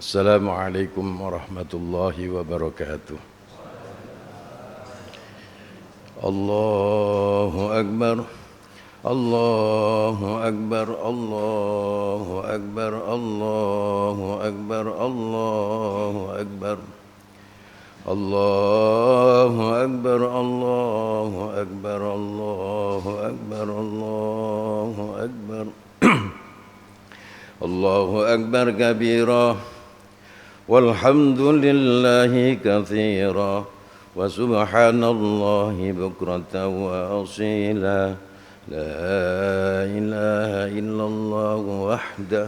Assalamualaikum warahmatullahi wabarakatuh. Allahu Akbar. Allahu Akbar. Allahu Akbar. Allahu Akbar. Allahu Akbar. Allahu Akbar. Allahu Akbar. Allahu Akbar. Allahu Akbar. Allahu Akbar kabira. والحمد لله كثيرا وسبحان الله بكرة وأصيلا لا إله إلا الله وحده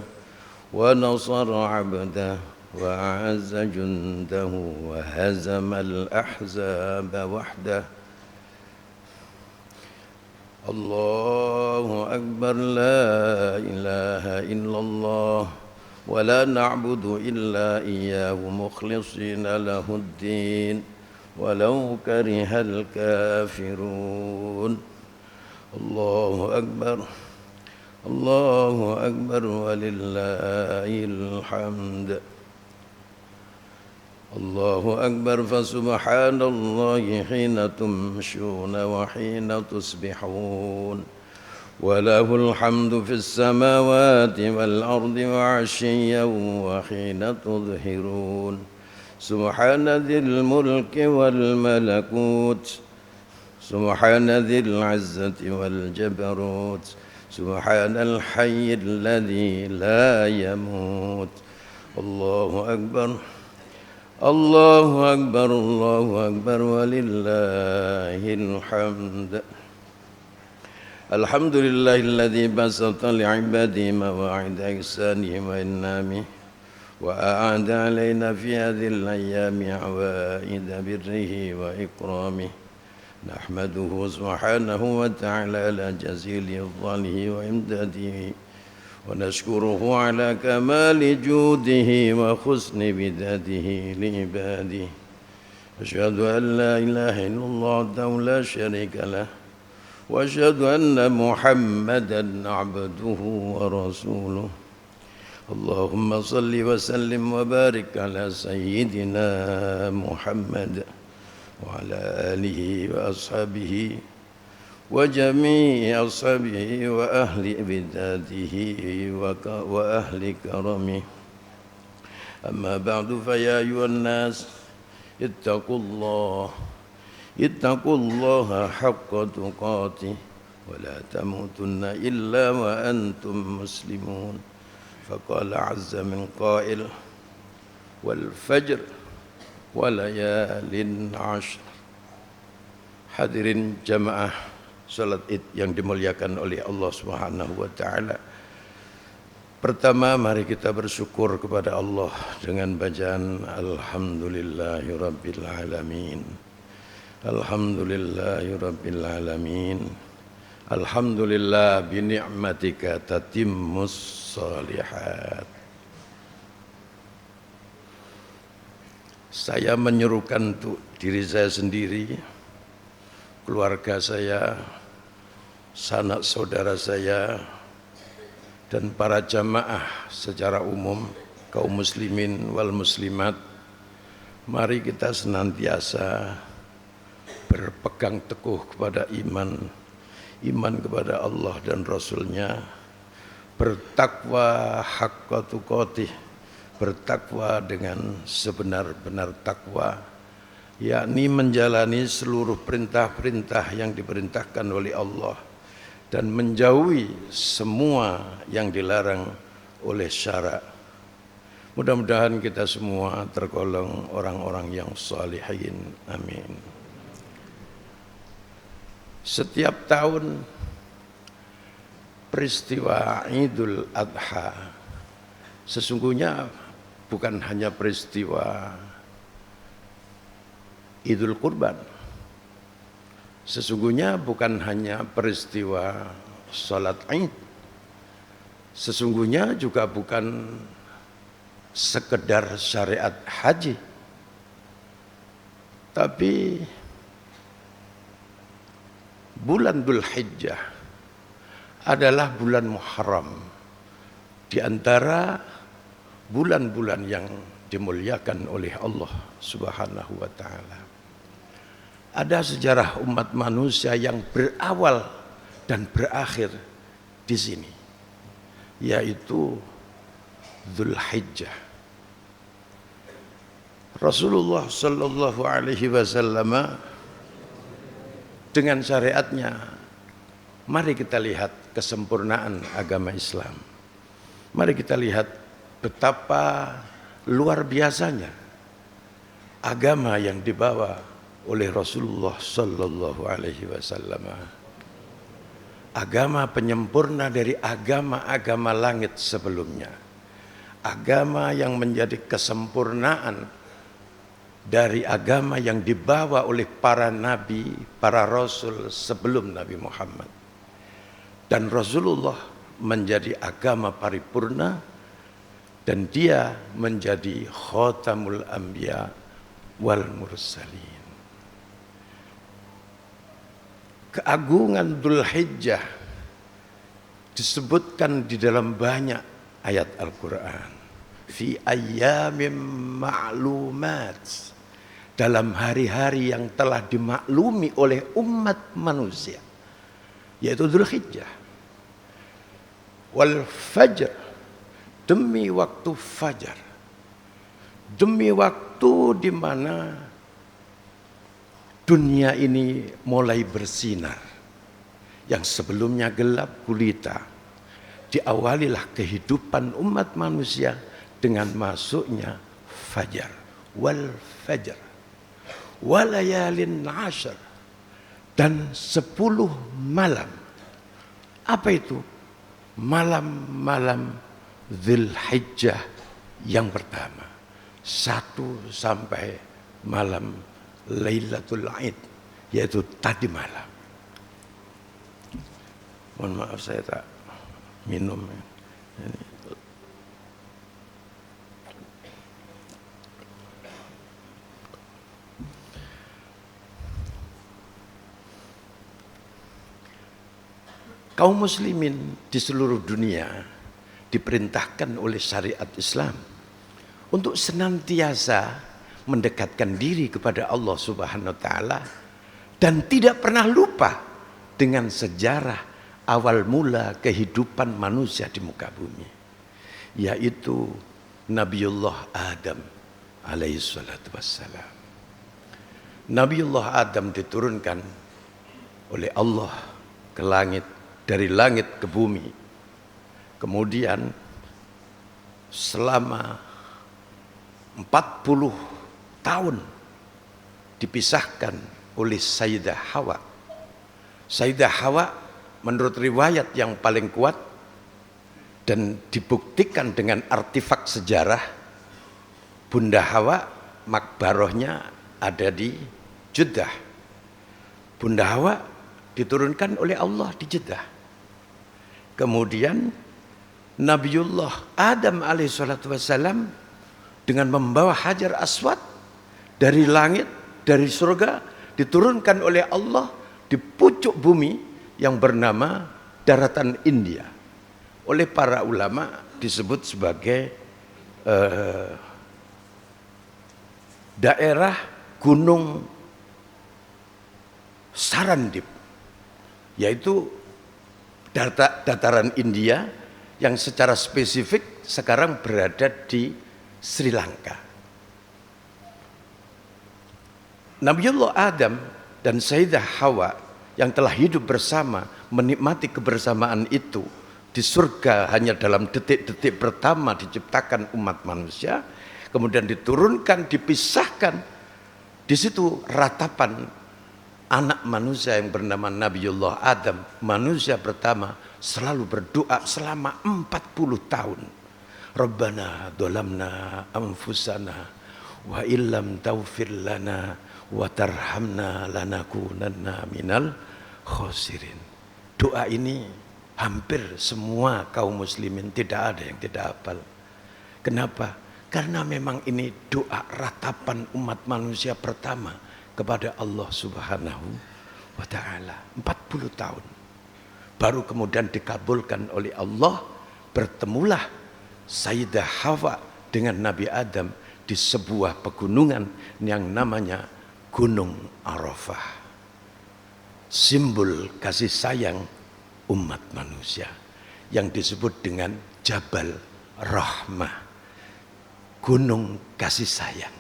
ونصر عبده وأعز جنده وهزم الأحزاب وحده الله أكبر لا إله إلا الله ولا نعبد إلا إياه مخلصين له الدين ولو كره الكافرون الله أكبر الله أكبر ولله الحمد الله أكبر فسبحان الله حين تمشون وحين تصبحون وله الحمد في السماوات والأرض وعشيا وحين تظهرون سبحان ذي الملك والملكوت سبحان ذي العزة والجبروت سبحان الحي الذي لا يموت الله أكبر الله أكبر الله أكبر ولله الحمد الحمد لله الذي بسط لعباده مواعيد إحسانه وإنعامه وأعاد علينا في هذه الأيام عوائد بره وإكرامه نحمده سبحانه وتعالى على جزيل إفضاله وإمداده ونشكره على كمال جوده وحسن بداده لعباده أشهد أن لا إله إلا الله وحده لا شريك له وأشهد أن محمدًا عبده ورسوله اللهم صل وسلم وبارك على سيدنا محمد وعلى آله وأصحابه وجميع أصحابه وأهل بداده وأهل كرمه أما بعد فيا أيها الناس اتقوا الله حق تقاته ولا تموتن إلا وأنتم مسلمون فقال عز من قائل والفجر وليال عشر. Hadirin jamaah salat Id yang dimuliakan oleh Allah Subhanahu wa taala. Pertama mari kita bersyukur kepada Allah dengan bacaan alhamdulillahirabbil alamin. Alhamdulillahirabbil alamin. Alhamdulillah bi ni'matika tatimmus shalihat. Saya menyerukan untuk diri saya sendiri, keluarga saya, sanak saudara saya, dan para jamaah secara umum, kaum muslimin wal muslimat, mari kita senantiasa berpegang teguh kepada iman kepada Allah dan Rasul-Nya, bertakwa haqqa tuqatih, bertakwa dengan sebenar-benar takwa, yakni menjalani seluruh perintah-perintah yang diperintahkan oleh Allah dan menjauhi semua yang dilarang oleh syara. Mudah-mudahan kita semua tergolong orang-orang yang salihin. Amin. Setiap tahun peristiwa Idul Adha sesungguhnya bukan hanya peristiwa Idul Kurban, sesungguhnya bukan hanya peristiwa salat Id, sesungguhnya juga bukan sekedar syariat haji, tapi bulan Dzulhijjah adalah bulan Muharram, di antara bulan-bulan yang dimuliakan oleh Allah Subhanahu wa taala. Ada sejarah umat manusia yang berawal dan berakhir di sini, yaitu Dzulhijjah. Rasulullah sallallahu alaihi wasallam dengan syariatnya, mari kita lihat kesempurnaan agama Islam. Mari kita lihat betapa luar biasanya agama yang dibawa oleh Rasulullah sallallahu alaihi wasallam. Agama penyempurna dari agama-agama langit sebelumnya. Agama yang menjadi kesempurnaan dari agama yang dibawa oleh para nabi, para rasul sebelum Nabi Muhammad. Dan Rasulullah menjadi agama paripurna dan dia menjadi khatamul anbiya wal mursalin. Keagungan Dzulhijjah disebutkan di dalam banyak ayat Al-Quran. Fi ayyamin ma'lumat, dalam hari-hari yang telah dimaklumi oleh umat manusia, yaitu Dzulhijjah. Wal fajr, demi waktu fajar, demi waktu di mana dunia ini mulai bersinar. Yang sebelumnya gelap gulita, diawalilah kehidupan umat manusia dengan masuknya fajar. Wal fajr walayalin ashar, dan 10 malam. Apa itu? Malam-malam Dzulhijjah yang pertama, 1 sampai malam Lailatul Aid, yaitu tadi malam. Mohon maaf saya tak minum. Kaum muslimin di seluruh dunia diperintahkan oleh syariat Islam untuk senantiasa mendekatkan diri kepada Allah Subhanahu wa taala dan tidak pernah lupa dengan sejarah awal mula kehidupan manusia di muka bumi, yaitu Nabiullah Adam alaihi salatu wassalam. Nabiullah Adam diturunkan oleh Allah ke langit, dari langit ke bumi. Kemudian selama 40 tahun dipisahkan oleh Sayyidah Hawa. Sayyidah Hawa menurut riwayat yang paling kuat dan dibuktikan dengan artefak sejarah, Bunda Hawa makbarohnya ada di Jeddah. Bunda Hawa diturunkan oleh Allah di Jeddah. Kemudian Nabiullah Adam alaihissalatu wassalam dengan membawa Hajar Aswad dari langit, dari surga, diturunkan oleh Allah di pucuk bumi yang bernama daratan India. Oleh para ulama disebut sebagai daerah Gunung Sarandip, yaitu dataran India yang secara spesifik sekarang berada di Sri Lanka. Nabiullah Adam dan Sayyidah Hawa yang telah hidup bersama, menikmati kebersamaan itu di surga hanya dalam detik-detik pertama diciptakan umat manusia, kemudian diturunkan, dipisahkan. Di situ ratapan anak manusia yang bernama Nabiullah Adam, manusia pertama, selalu berdoa selama 40 tahun. Rabbana dolamna anfusana wa illam taufir lana wa tarhamna lanakunanna minal khosirin. Doa ini hampir semua kaum muslimin tidak ada yang tidak hafal. Kenapa? Karena memang ini doa ratapan umat manusia pertama kepada Allah Subhanahu wa taala. 40 tahun. Baru kemudian dikabulkan oleh Allah, bertemulah Sayyidah Hawa dengan Nabi Adam di sebuah pegunungan yang namanya Gunung Arafah. Simbol kasih sayang umat manusia yang disebut dengan Jabal Rahmah, gunung kasih sayang.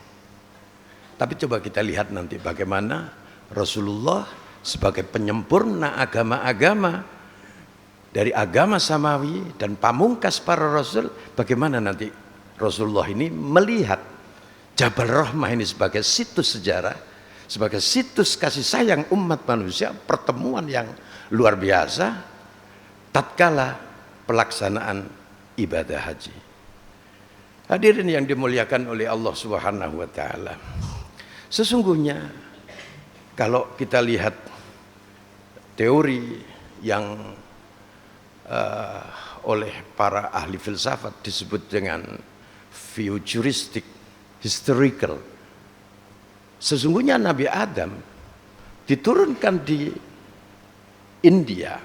Tapi coba kita lihat nanti bagaimana Rasulullah sebagai penyempurna agama-agama dari agama samawi dan pamungkas para rasul, bagaimana nanti Rasulullah ini melihat Jabal Rahmah ini sebagai situs sejarah, sebagai situs kasih sayang umat manusia, pertemuan yang luar biasa tatkala pelaksanaan ibadah haji. Hadirin yang dimuliakan oleh Allah Subhanahu wa taala. Sesungguhnya kalau kita lihat teori yang oleh para ahli filsafat disebut dengan futuristic historical. Sesungguhnya Nabi Adam diturunkan di India,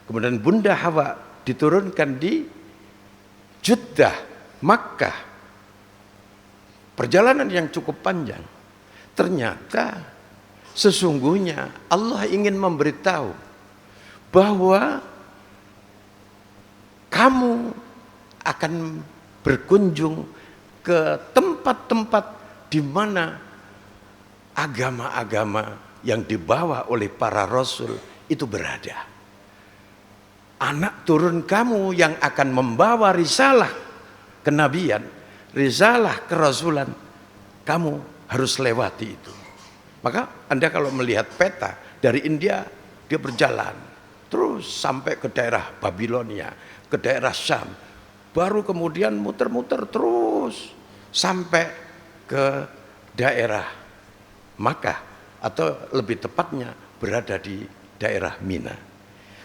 kemudian Bunda Hawa diturunkan di Jeddah, Makkah. Perjalanan yang cukup panjang. Ternyata sesungguhnya Allah ingin memberitahu bahwa kamu akan berkunjung ke tempat-tempat di mana agama-agama yang dibawa oleh para rasul itu berada. Anak turun kamu yang akan membawa risalah kenabian, risalah kerasulan, kamu harus lewati itu. Maka Anda kalau melihat peta dari India, dia berjalan terus sampai ke daerah Babilonia, ke daerah Syam, baru kemudian muter-muter terus sampai ke daerah Makkah, atau lebih tepatnya berada di daerah Mina.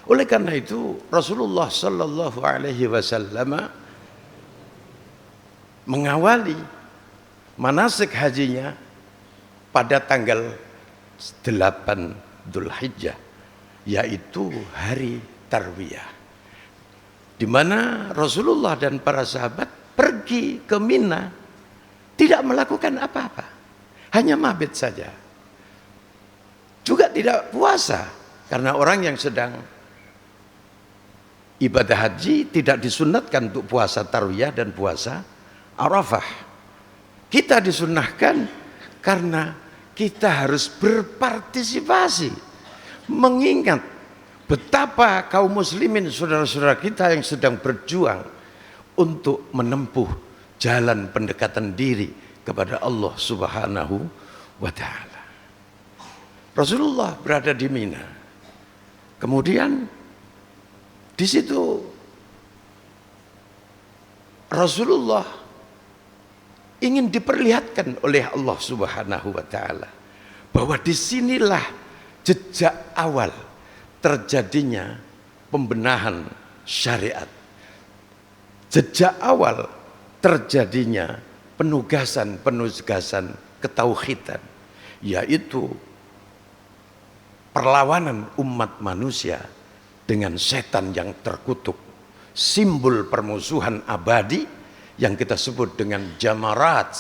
Oleh karena itu Rasulullah Sallallahu Alaihi Wasallam mengawali manasik hajinya pada tanggal 8 Dzulhijjah, yaitu hari Tarwiyah, di mana Rasulullah dan para sahabat pergi ke Mina tidak melakukan apa-apa, hanya mabit saja, juga tidak puasa, karena orang yang sedang ibadah haji tidak disunatkan untuk puasa Tarwiyah dan puasa Arafah. Kita disunahkan karena kita harus berpartisipasi, mengingat betapa kaum muslimin saudara-saudara kita yang sedang berjuang untuk menempuh jalan pendekatan diri kepada Allah Subhanahu wa taala. Rasulullah berada di Mina. Kemudian di situ Rasulullah ingin diperlihatkan oleh Allah Subhanahu wa taala bahwa disinilah jejak awal terjadinya pembenahan syariat. Jejak awal terjadinya penugasan ketauhidan, yaitu perlawanan umat manusia dengan setan yang terkutuk. Simbol permusuhan abadi yang kita sebut dengan jamarat,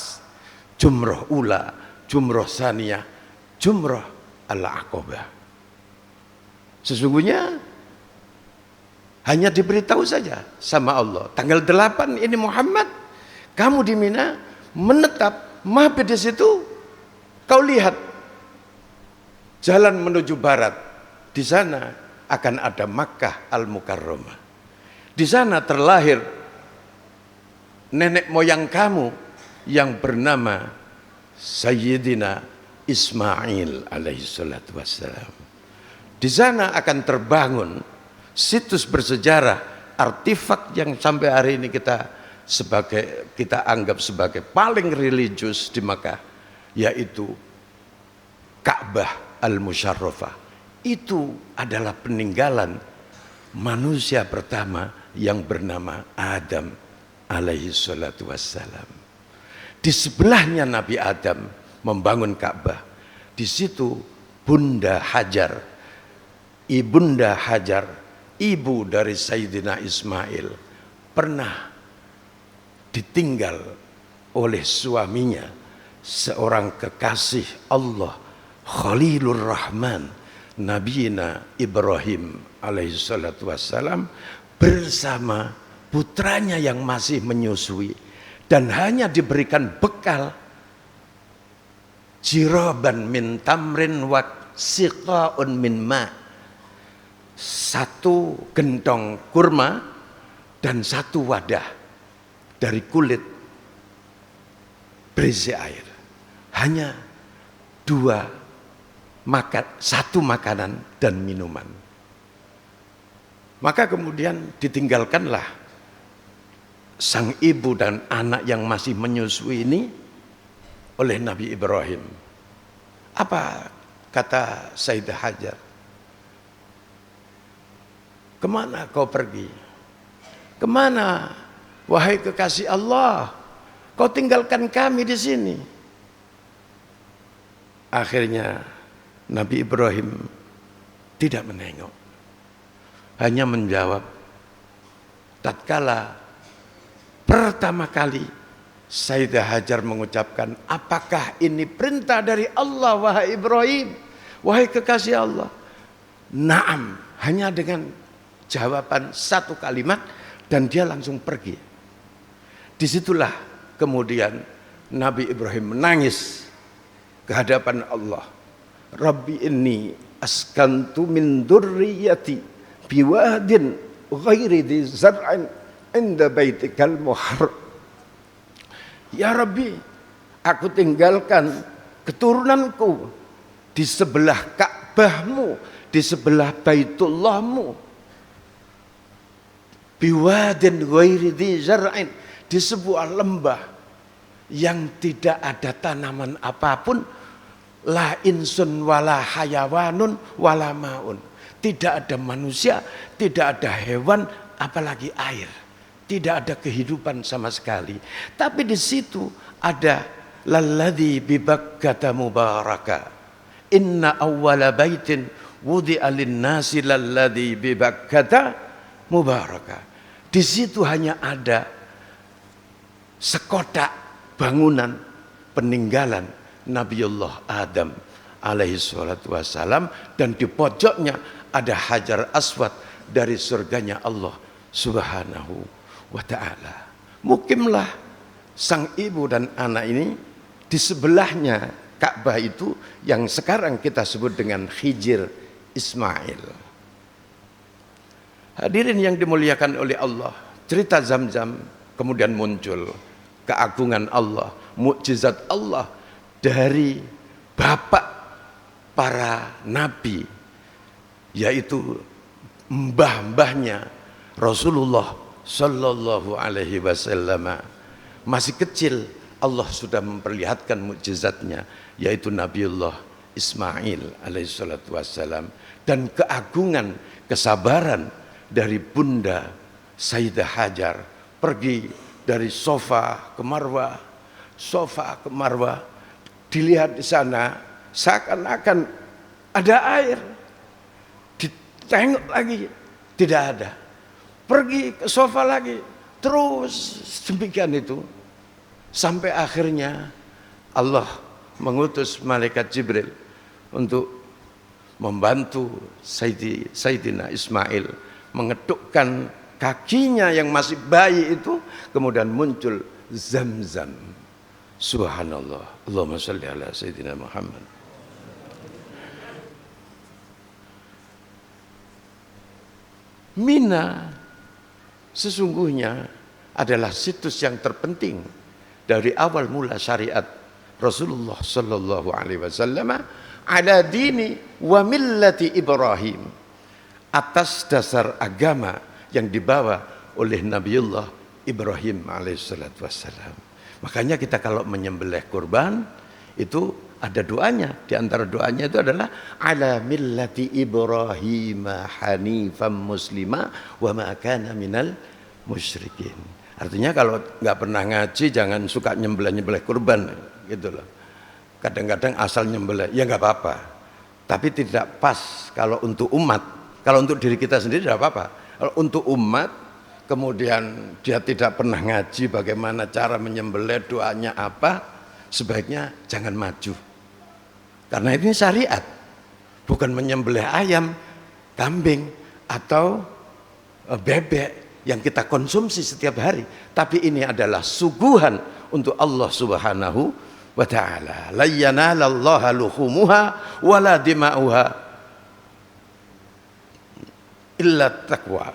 jumroh ula, jumroh saniyah, jumroh al-aqabah. Sesungguhnya hanya diberitahu saja sama Allah, tanggal 8 ini Muhammad, kamu di Mina menetap mabit di situ, kau lihat jalan menuju barat, di sana akan ada Makkah Al-Mukarramah. Di sana terlahir nenek moyang kamu yang bernama Sayyidina Ismail alaihissalatu wassalam. Di sana akan terbangun situs bersejarah, artefak yang sampai hari ini kita anggap sebagai paling religius di Makkah, yaitu Ka'bah Al-Musyarrafah. Itu adalah peninggalan manusia pertama yang bernama Adam alaihi salatu wassalam. Di sebelahnya Nabi Adam membangun Ka'bah. Di situ Bunda Hajar, Ibunda Hajar, ibu dari Sayyidina Ismail, pernah ditinggal oleh suaminya, seorang kekasih Allah, Khalilur Rahman, Nabiina Ibrahim alaihi salatu wassalam, bersama putranya yang masih menyusui, dan hanya diberikan bekal jiraban min tamrin wa siqaun min ma, satu gentong kurma dan satu wadah dari kulit berisi air. Hanya satu makanan dan minuman. Maka kemudian ditinggalkanlah sang ibu dan anak yang masih menyusui ini oleh Nabi Ibrahim. Apa kata Sayyidah Hajar? Kemana kau pergi? Kemana wahai kekasih Allah? Kau tinggalkan kami di sini. Akhirnya Nabi Ibrahim tidak menengok, hanya menjawab, tatkala pertama kali Sayyidah Hajar mengucapkan, apakah ini perintah dari Allah wahai Ibrahim, wahai kekasih Allah? Naam, hanya dengan jawaban satu kalimat, dan dia langsung pergi. Disitulah kemudian Nabi Ibrahim menangis ke hadapan Allah. Rabbi inni askantu min dzurriyyati biwadin ghairi dzi zar'in inda baitikal muharram. Ya Rabbi, aku tinggalkan keturunanku di sebelah Ka'bahmu, di sebelah Baitullahmu. Biwadin ghairi dzi zar'in, di sebuah lembah yang tidak ada tanaman apapun, la insun wala hayawanun wala maun. Tidak ada manusia, tidak ada hewan, apalagi air. Tidak ada kehidupan sama sekali. Tapi di situ ada lalladzi bi Bakkata mubaraka. Inna awwala baitin wudi'a lin-nasi lalladzi bi Bakkata mubaraka. Di situ hanya ada sekotak bangunan peninggalan Nabiullah Adam alaihi salatu wassalam, dan di pojoknya ada Hajar Aswad dari surganya Allah subhanahu wa ta'ala. Mukimlah sang ibu dan anak ini di sebelahnya Ka'bah itu yang sekarang kita sebut dengan Hijr Ismail. Hadirin yang dimuliakan oleh Allah, cerita Zamzam kemudian muncul keagungan Allah, mukjizat Allah dari bapak para nabi, yaitu mbah-mbahnya Rasulullah sallallahu alaihi wasallam. Masih kecil Allah sudah memperlihatkan mukjizatnya, yaitu Nabiullah Ismail alaihi salatu wassalam, dan keagungan kesabaran dari bunda Sayyidah Hajar pergi dari Sofa ke Marwah, Sofa ke Marwah, dilihat di sana seakan-akan ada air, ditengok lagi tidak ada, pergi ke Sofa lagi, terus demikian itu sampai akhirnya Allah mengutus malaikat Jibril untuk membantu Sayyidina Ismail mengetukkan kakinya yang masih bayi itu, kemudian muncul Zamzam. Subhanallah. Allahumma shalli ala Sayyidina Muhammad. Mina sesungguhnya adalah situs yang terpenting dari awal mula syariat Rasulullah sallallahu alaihi wasallam ala dini wa millati Ibrahim, atas dasar agama yang dibawa oleh Nabiullah Ibrahim alaihissalatu wassalam. Makanya kita kalau menyembelih kurban itu ada doanya. Di antara doanya itu adalah ala millati Ibrahim hanifan muslima wa ma kana minal musyrikin. Artinya kalau nggak pernah ngaji jangan suka nyembelih kurban gitu loh. Kadang-kadang asal nyembelih ya nggak apa-apa. Tapi tidak pas kalau untuk umat. Kalau untuk diri kita sendiri tidak apa-apa. Kalau untuk umat kemudian dia tidak pernah ngaji bagaimana cara menyembelih, doanya apa, sebaiknya jangan maju. Karena ini syariat, bukan menyembelih ayam, kambing, atau bebek yang kita konsumsi setiap hari, tapi ini adalah suguhan untuk Allah Subhanahu wa ta'ala. La yanalallaha luhumuha wala dima'uha illa taqwa.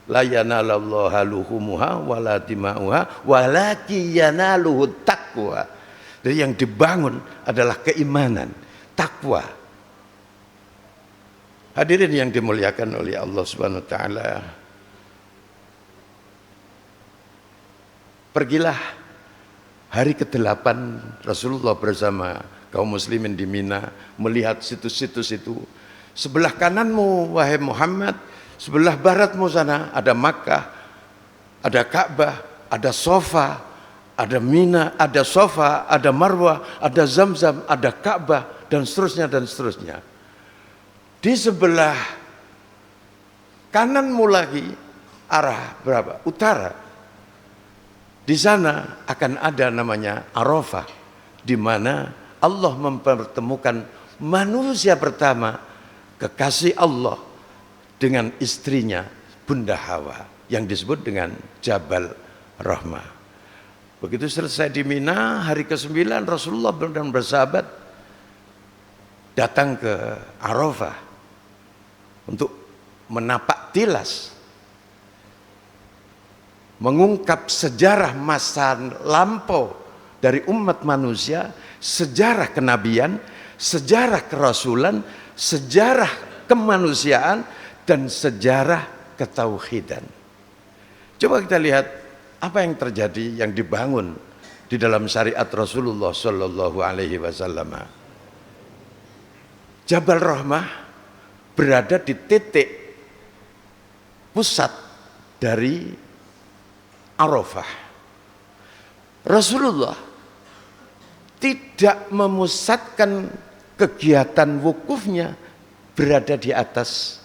La yanalallaha luhumuha wala dima'uha walakin yanaluhu taqwa. Jadi yang dibangun adalah keimanan, takwa. Hadirin yang dimuliakan oleh Allah Subhanahu wa taala. Pergilah hari ke-8 Rasulullah bersama kaum muslimin di Mina melihat situs-situs itu. Sebelah kananmu wahai Muhammad, sebelah baratmu sana ada Makkah, ada Ka'bah, ada Safa, ada Mina, ada Safa, ada Marwah, ada Zamzam, ada Ka'bah, dan seterusnya dan seterusnya. Di sebelah kananmu lagi arah berapa? Utara. Di sana akan ada namanya Arafah, di mana Allah mempertemukan manusia pertama, kekasih Allah, dengan istrinya Bunda Hawa, yang disebut dengan Jabal Rahmah. Begitu selesai di Mina, hari ke-9 Rasulullah dan bersahabat datang ke Arafah untuk menapak tilas, mengungkap sejarah masa lampau dari umat manusia, sejarah kenabian, sejarah kerasulan, sejarah kemanusiaan, dan sejarah ketauhidan. Coba kita lihat apa yang terjadi, yang dibangun di dalam syariat Rasulullah Shallallahu Alaihi Wasallam. Jabal Rahmah berada di titik pusat dari Arafah. Rasulullah tidak memusatkan kegiatan wukufnya berada di atas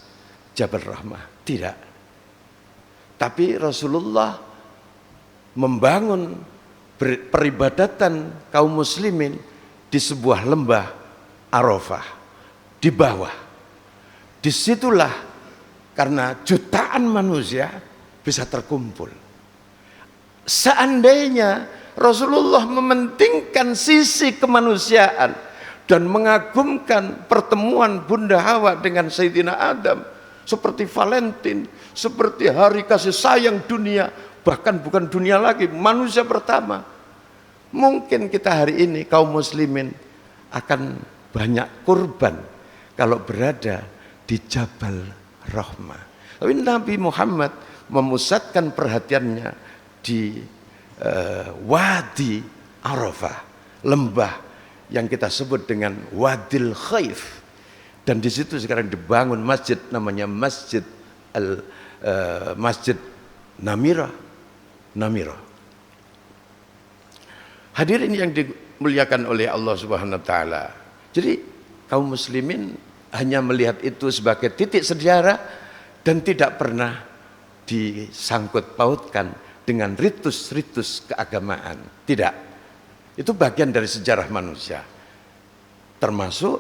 Jabal Rahmah, tidak. Tapi Rasulullah membangun peribadatan kaum muslimin di sebuah lembah Arafah, di bawah. Disitulah karena jutaan manusia bisa terkumpul. Seandainya Rasulullah mementingkan sisi kemanusiaan dan mengagumkan pertemuan Bunda Hawa dengan Sayyidina Adam seperti Valentine, seperti hari kasih sayang dunia, bahkan bukan dunia lagi, manusia pertama, mungkin kita hari ini kaum muslimin akan banyak kurban kalau berada di Jabal Rahmah. Tapi Nabi Muhammad memusatkan perhatiannya di Wadi Arafah, lembah yang kita sebut dengan Wadil Khaif, dan di situ sekarang dibangun masjid namanya Masjid Namira. Hadirin yang dimuliakan oleh Allah Subhanahu wa taala. Jadi kaum muslimin hanya melihat itu sebagai titik sejarah dan tidak pernah disangkut pautkan dengan ritus-ritus keagamaan. Tidak. Itu bagian dari sejarah manusia. Termasuk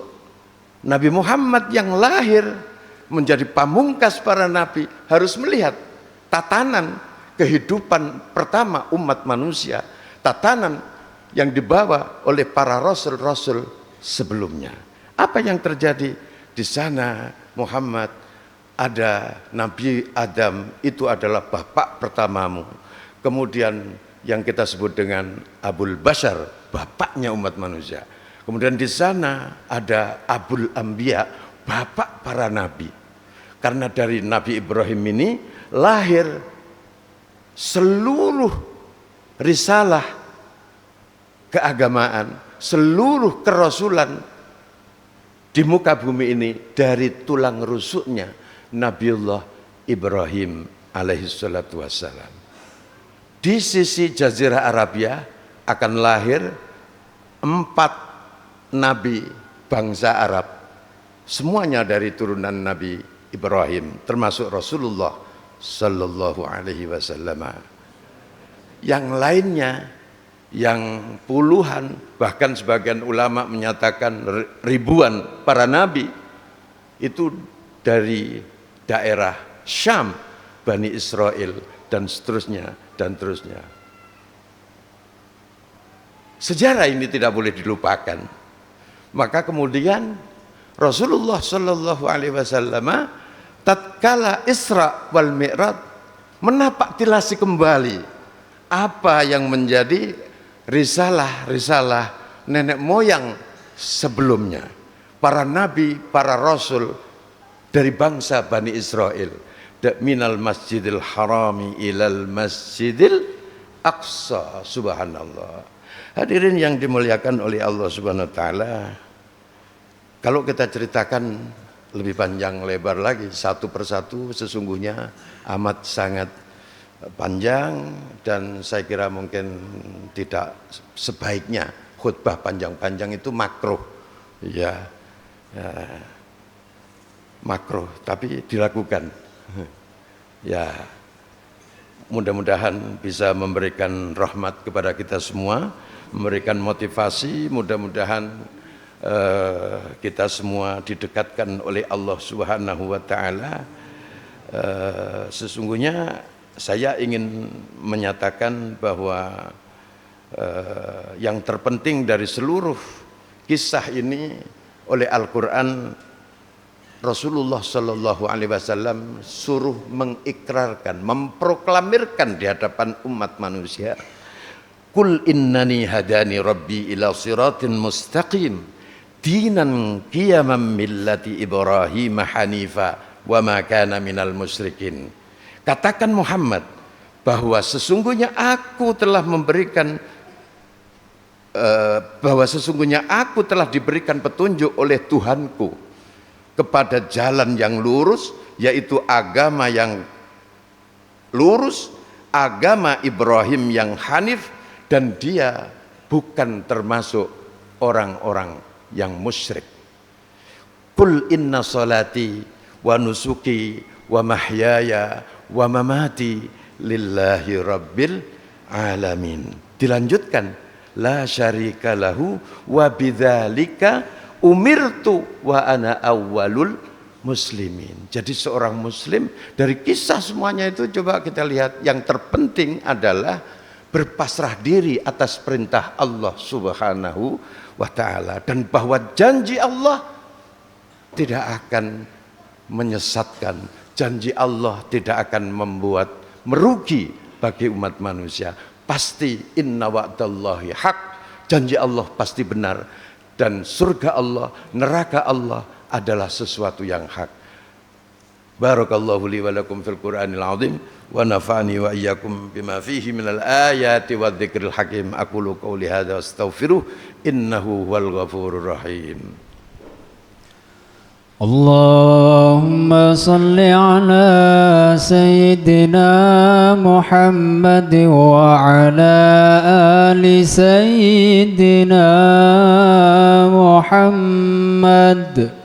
Nabi Muhammad yang lahir menjadi pamungkas para nabi harus melihat tatanan kehidupan pertama umat manusia, tatanan yang dibawa oleh para rasul-rasul sebelumnya. Apa yang terjadi di sana? Muhammad, ada Nabi Adam, itu adalah bapak pertamamu. Kemudian yang kita sebut dengan Abul Bashar, bapaknya umat manusia. Kemudian di sana ada Abul Anbiya, bapak para nabi. Karena dari Nabi Ibrahim ini lahir seluruh risalah keagamaan, seluruh kerasulan di muka bumi ini dari tulang rusuknya Nabiullah Ibrahim alaihissalatu wassalam. Di sisi Jazirah Arabia akan lahir 4 nabi bangsa Arab, semuanya dari turunan Nabi Ibrahim, termasuk Rasulullah sallallahu alaihi wasallam. Yang lainnya, yang puluhan, bahkan sebagian ulama menyatakan ribuan para nabi itu dari daerah Syam, Bani Israel, dan seterusnya dan terusnya. Sejarah ini tidak boleh dilupakan. Maka kemudian Rasulullah sallallahu alaihi wasallam tatkala Isra wal Mi'raj menapak tilasi kembali apa yang menjadi risalah nenek moyang sebelumnya, para nabi, para rasul dari bangsa Bani Israel, minal masjidil harami ilal masjidil aqsa. Subhanallah. Hadirin yang dimuliakan oleh Allah Subhanahu wa taala, kalau kita ceritakan lebih panjang lebar lagi satu persatu sesungguhnya amat sangat panjang, dan saya kira mungkin tidak sebaiknya khutbah panjang-panjang itu makruh ya, makruh, tapi dilakukan ya. Mudah-mudahan bisa memberikan rahmat kepada kita semua, memberikan motivasi. Mudah-mudahan kita semua didekatkan oleh Allah Subhanahu wa taala. Sesungguhnya saya ingin menyatakan bahwa yang terpenting dari seluruh kisah ini oleh Al-Quran, Rasulullah Sallallahu Alaihi Wasallam suruh mengikrarkan, memproklamirkan di hadapan umat manusia, Qul innani hadani rabbi ila siratin mustaqim dinan qiyaman millati Ibrahim hanifa wa ma kana minal musyrikin. Katakan Muhammad bahwa sesungguhnya aku telah memberikan bahwa sesungguhnya aku telah diberikan petunjuk oleh Tuhanku kepada jalan yang lurus, yaitu agama yang lurus, agama Ibrahim yang hanif, dan dia bukan termasuk orang-orang yang musyrik. Qul inna salati wa nusuki wa mahyaya wa mamati lillahi rabbil alamin. Dilanjutkan, la syarika lahu wa bidzalika umirtu wa ana awwalul muslimin. Jadi seorang muslim dari kisah semuanya itu, coba kita lihat, yang terpenting adalah berpasrah diri atas perintah Allah Subhanahu wa taala, dan bahwa janji Allah tidak akan menyesatkan, janji Allah tidak akan membuat merugi bagi umat manusia. Pasti inna wa'dallahi haq, janji Allah pasti benar, dan surga Allah, neraka Allah adalah sesuatu yang hak. Barakallahu li wa lakum fil Qur'anil azim wa nafa'ani wa iyyakum bima fihi minal ayati wa dzikril hakim. Aqulu qouli hadza astaghfiruh innahu huwal ghafurur rahim. اللهم صل على سيدنا محمد وعلى آل سيدنا محمد.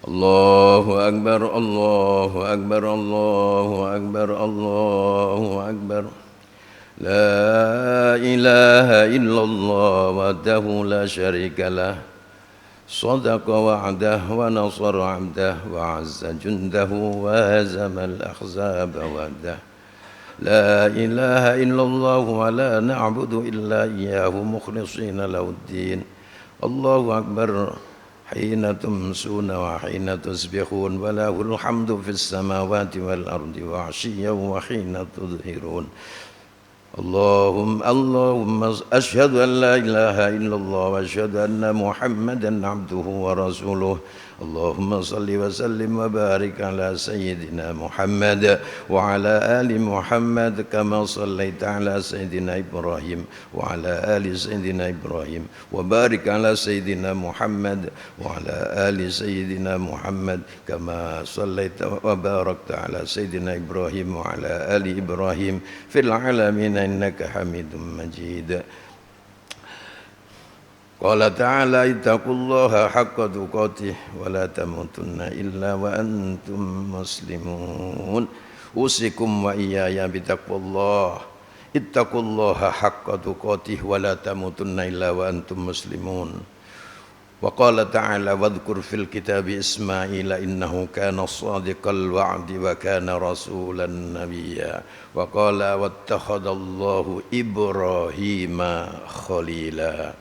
Allahu akbar, Allahu akbar, Allahu akbar, Allahu akbar. La ilaha illallah wahdahu la syarika lah. Sadaqa wa'dah wa nasara 'abdah wa 'azza jundahu wa hazama al-ahzaba wahdah. La ilaha illallah wa la na'budu illa iyyahu mukhlishina lahud-din. Allahu akbar. حين تمسون وحين تصبحون وله الحمد في السماوات والأرض وعشيا وحين تظهرون. اللهم أشهد أن لا إله إلا الله وأشهد أن محمدا عبده ورسوله. اللهم صل وسلم وبارك على سيدنا محمد وعلى آل محمد كما صليت على سيدنا إبراهيم وعلى آل سيدنا إبراهيم وبارك على سيدنا محمد وعلى آل سيدنا محمد كما صليت وباركت على سيدنا إبراهيم وعلى آل إبراهيم في العالمين إنك حميد مجيد. قال تعالى اتقوا الله حق تقاته ولا تموتن إلا وأنتم مسلمون أوصيكم وإياي بتقوى الله اتقوا الله حق تقاته ولا تموتن إلا وأنتم مسلمون. وقال تعالى واذكر في الكتاب إسماعيل إنه كان صادق الوعد وكان رسولا نبيا. وقال واتخذ الله إبراهيم خليلا.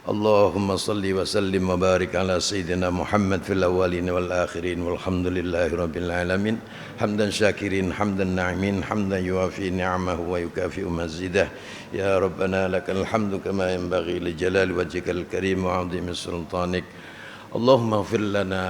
اللهم صل وسلم وبارك على سيدنا محمد في الأولين والآخرين والحمد لله رب العالمين حمدا شاكرين حمدا ناعمين حمدا يوافي نعمه ويكافئ مزيده. يا ربنا لك الحمد كما ينبغي لجلال وجهك الكريم وعظيم سلطانك. اللهم اغفر لنا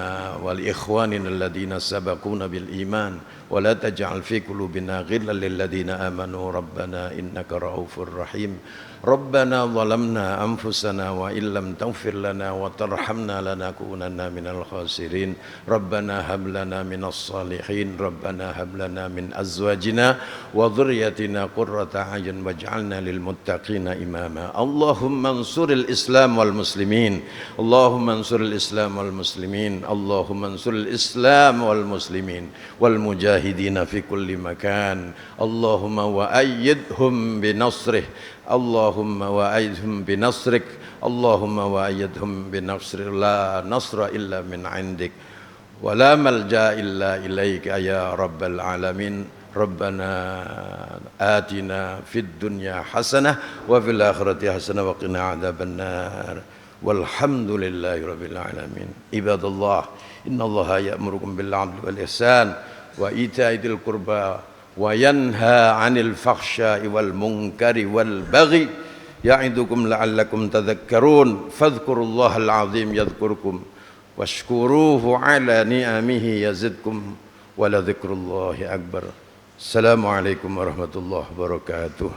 ولإخواننا الذين سبقونا بالإيمان ولا تجعل في قلوبنا غلا للذين آمنوا ربنا إنك رؤوف رحيم. ربنا ظلمنا أنفسنا وإن لم تغفر لنا وترحمنا لنكونن من الخاسرين. ربنا هب لنا من الصالحين ربنا هب لنا من أزواجنا وذريتنا قرة أعين واجعلنا للمتقين إماما. اللهم انصر الإسلام والمسلمين اللهم انصر الإسلام والمسلمين اللهم انصر الإسلام والمسلمين والمجاهدين في كل مكان. اللهم وأيدهم بنصره اللهم وأيدهم بنصرك اللهم وأيدهم بنصر لا نصر إلا من عندك ولا ملجأ إلا إليك يا رب العالمين. ربنا آتنا في الدنيا حسنة وفي الآخرة حسنة وقنا عذاب النار والحمد لله رب العالمين. عباد الله إن الله يأمركم بالعدل والإحسان وإيتاء ذي القربى وينهى عن الفحشاء والمنكر والبغي يعظكم لعلكم تذكرون. فاذكروا الله العظيم يذكركم واشكروه على نعمه يزدكم ولذكر الله أكبر. السلام عليكم ورحمة الله وبركاته.